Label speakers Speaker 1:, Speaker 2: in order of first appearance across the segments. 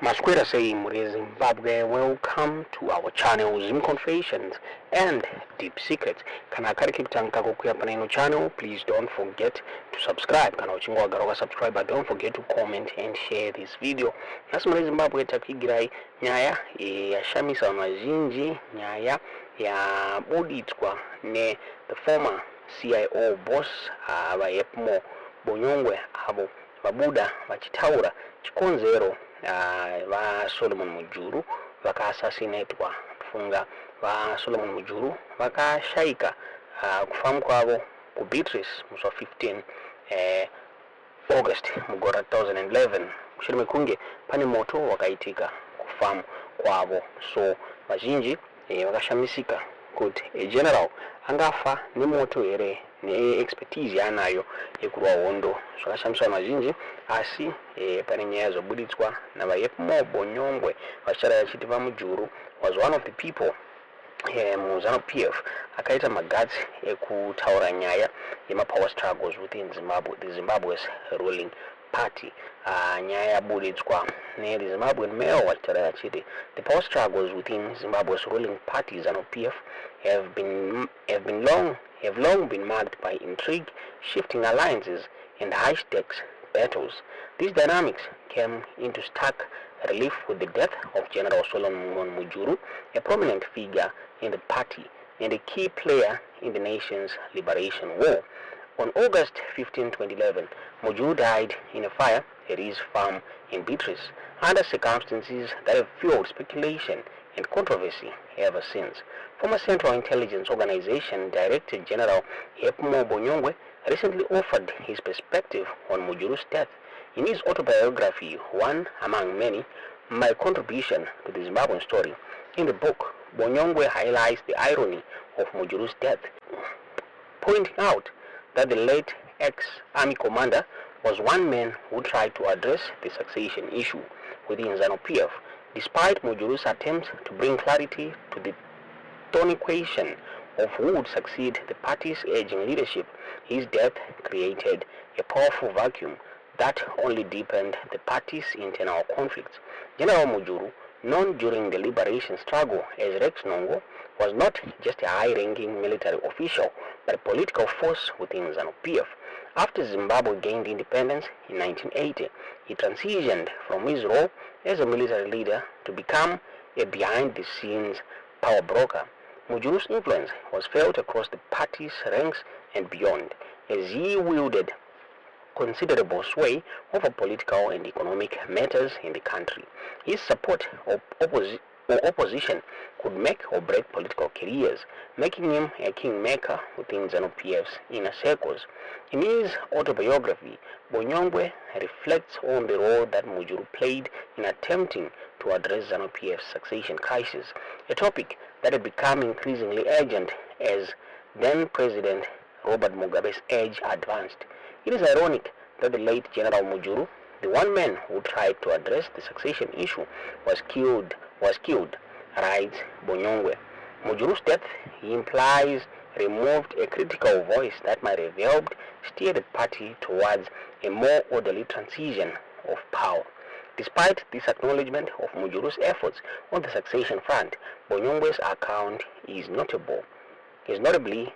Speaker 1: Masquera say Muri Zimbabwe, welcome to our channel Zim Confessions and Deep Secrets. Kana kari kitanka kukuya paneno channel, please don't forget to subscribe. Kana uchingwa garoga subscribe, but don't forget to comment and share this video. Nasi Muri Zimbabwe takigirai nyaya ya shamisa mazhinji, nyaya ya buditwa ne the former CIO boss abayepmo bonyongwe abo babuda vachitaura chikonzero va Solomon Mujuru vaka-assassinatedwa. Funga va Solomon Mujuru vakashaika kufamu kwavo ku Beatrice musi wa 15 August mugora 2011 kushiri mekunge pane moto wakaitika kufamu kwavo, so vazhinji vakashamisika kuti general angafa nemoto here ne-expertise yanayo yekurwa hondo. Zvakashamiswa mazhinji, asi pane nyaya dzobuditswa navayepmo bonyongwe vachitara yachiti vaMujuru was one of the people muZANU-PF akaita magatsi ekutaura nyaya yema-power struggles within Zimbabwe, the Zimbabwe's ruling party. Nyaya yabuditswa ne-the Zimbabwean mayor wachitara yachiti the power struggles within Zimbabwe's ruling party ZANU-PF have long been marked by intrigue, shifting alliances, and high-stakes battles. These dynamics came into stark relief with the death of General Solomon Mujuru, a prominent figure in the party and a key player in the nation's liberation war. On August 15, 2011, Mujuru died in a fire at his farm in Beatrice, under circumstances that have fueled speculation and controversy ever since. Former Central Intelligence Organization Director General Yepmo Bonyongwe recently offered his perspective on Mujuru's death. In his autobiography, one among many, My Contribution to the Zimbabwean Story, in the book, Bonyongwe highlights the irony of Mujuru's death, pointing out that the late ex-army commander was one man who tried to address the succession issue within ZANU-PF. Despite Mujuru's attempts to bring clarity to the thorny question of who would succeed the party's aging leadership, his death created a powerful vacuum that only deepened the party's internal conflicts. General Mujuru, known during the liberation struggle as Rex Nongo, was not just a high-ranking military official, but a political force within ZANU-PF. After Zimbabwe gained independence in 1980, he transitioned from his role as a military leader to become a behind-the-scenes power broker. Mujuru's influence was felt across the party's ranks and beyond, as he wielded considerable sway over political and economic matters in the country. His support of opposition could make or break political careers, making him a kingmaker within ZANU-PF's inner circles. In his autobiography, Bonyongwe reflects on the role that Mujuru played in attempting to address ZANU-PF's succession crisis, a topic that had become increasingly urgent as then-President Robert Mugabe's age advanced. It is ironic that the late General Mujuru, the one man who tried to address the succession issue, was killed, writes Bonyongwe. Mujuru's death, he implies, removed a critical voice that might have helped steer the party towards a more orderly transition of power. Despite this acknowledgement of Mujuru's efforts on the succession front, Bonyongwe's account is notably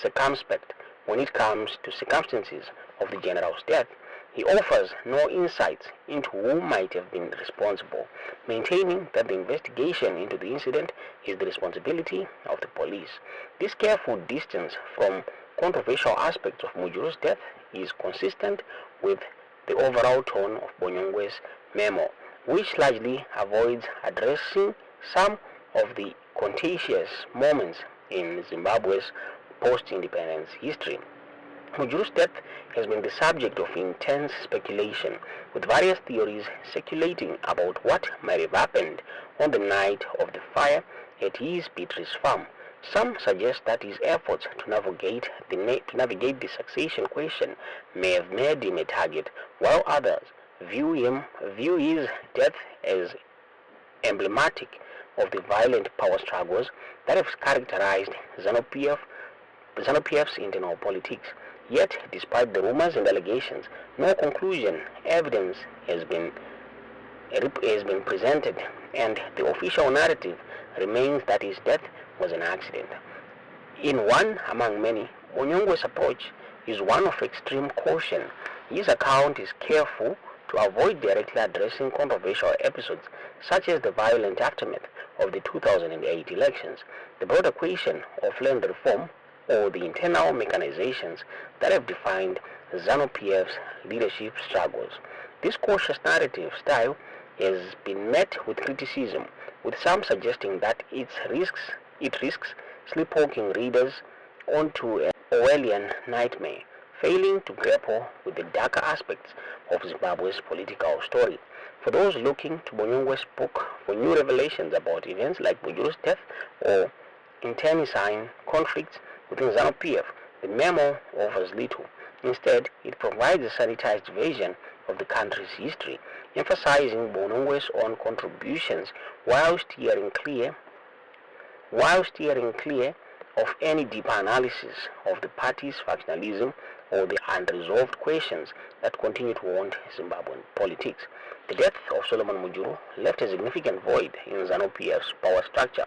Speaker 1: circumspect when it comes to circumstances of the general's death. He offers no insights into who might have been responsible, maintaining that the investigation into the incident is the responsibility of the police. This careful distance from controversial aspects of Mujuru's death is consistent with the overall tone of Bonyongwe's memo, which largely avoids addressing some of the contentious moments in Zimbabwe's post-independence history. Mujuru's death has been the subject of intense speculation, with various theories circulating about what might have happened on the night of the fire at his Beatrice farm. Some suggest that his efforts to navigate the succession question may have made him a target, while others view his death as emblematic of the violent power struggles that have characterized ZANU-PF's internal politics. Yet, despite the rumors and allegations, no conclusion evidence has been has been presented, and the official narrative remains that his death was an accident. In one among many, Bonyongwe's approach is one of extreme caution. His account is careful to avoid directly addressing controversial episodes such as the violent aftermath of the 2008 elections, the broader question of land reform, or the internal mechanizations that have defined ZANU-PF's leadership struggles. This cautious narrative style has been met with criticism, with some suggesting that it risks sleepwalking readers onto an Orwellian nightmare, failing to grapple with the darker aspects of Zimbabwe's political story. For those looking to Bonyongwe's book for new revelations about events like Mujuru's death or internecine conflicts within ZANU-PF, the memo offers little. Instead, it provides a sanitized version of the country's history, emphasizing Bonyongwe's own contributions while steering clear of any deeper analysis of the party's factionalism or the unresolved questions that continue to haunt Zimbabwean politics. The death of Solomon Mujuru left a significant void in ZANU-PF's power structure,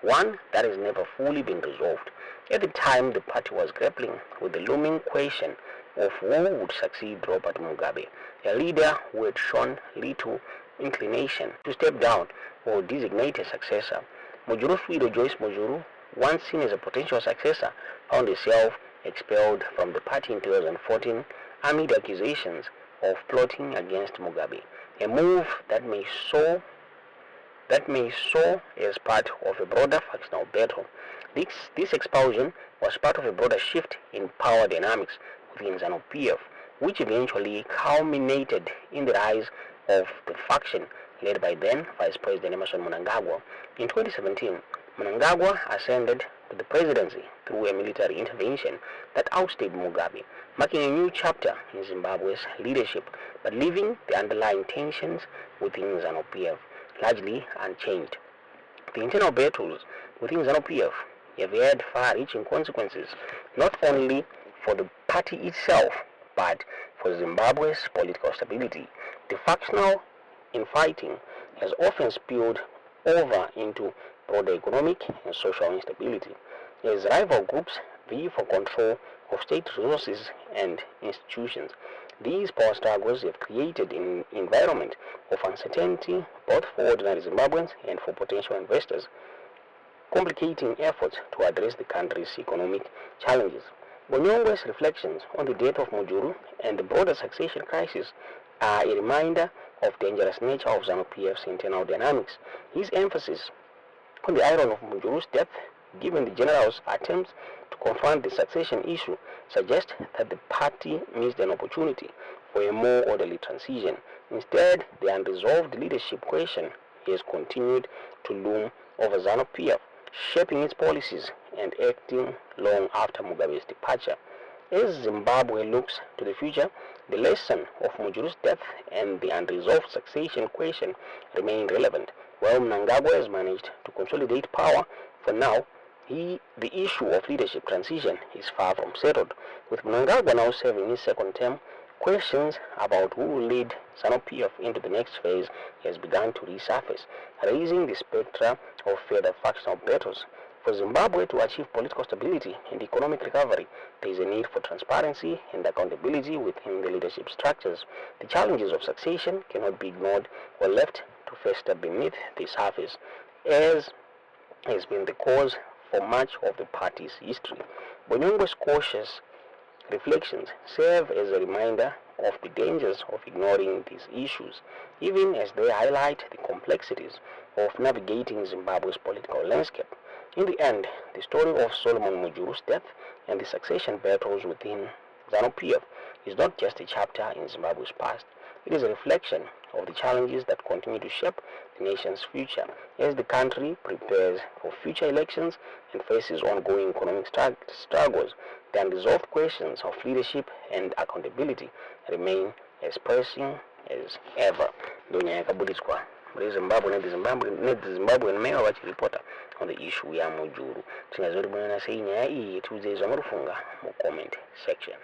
Speaker 1: one that has never fully been resolved. At the time, the party was grappling with the looming question of who would succeed Robert Mugabe, a leader who had shown little inclination to step down or designate a successor. Mujuru's widow, Joyce Mujuru, once seen as a potential successor, found herself expelled from the party in 2014 amid accusations of plotting against Mugabe, a move that may sow as part of a broader factional battle. This expulsion was part of a broader shift in power dynamics within ZANU-PF, which eventually culminated in the rise of the faction led by then Vice President Emmerson Mnangagwa. In 2017, Mnangagwa ascended to the presidency through a military intervention that outstayed Mugabe, marking a new chapter in Zimbabwe's leadership, but leaving the underlying tensions within ZANU-PF largely unchanged. The internal battles within ZANU-PF have had far-reaching consequences, not only for the party itself, but for Zimbabwe's political stability. The factional infighting has often spilled over into broader economic and social instability, as rival groups vie for control of state resources and institutions. These power struggles have created an environment of uncertainty both for ordinary Zimbabweans and for potential investors, complicating efforts to address the country's economic challenges. Bonyongwe's reflections on the death of Mujuru and the broader succession crisis are a reminder of the dangerous nature of ZANU-PF's internal dynamics. His emphasis on the irony of Mujuru's death, given the general's attempts to confront the succession issue, suggests that the party missed an opportunity for a more orderly transition. Instead, the unresolved leadership question has continued to loom over ZANU-PF, shaping its policies and acting long after Mugabe's departure. As Zimbabwe looks to the future, the lesson of Mujuru's death and the unresolved succession question remain relevant. While Mnangagwa has managed to consolidate power, for now, the issue of leadership transition is far from settled. With Mnangagwa now serving his second term, questions about who will lead ZANU-PF into the next phase has begun to resurface, raising the spectre of further factional battles. For Zimbabwe to achieve political stability and economic recovery, there is a need for transparency and accountability within the leadership structures. The challenges of succession cannot be ignored or left to fester beneath the surface, as has been the cause for much of the party's history. Bonyongwe's cautious reflections serve as a reminder of the dangers of ignoring these issues, even as they highlight the complexities of navigating Zimbabwe's political landscape. In the end, the story of Solomon Mujuru's death and the succession battles within ZANU-PF is not just a chapter in Zimbabwe's past. It is a reflection of the challenges that continue to shape the nation's future as the country prepares for future elections and faces ongoing economic struggles. The unresolved questions of leadership and accountability remain as pressing as ever. Zimbabwean mayor vachiripota on the issue ya Mujuru. Tinazori mwana sei nyaya iyi tiudzei zvamurufunga mu comment section.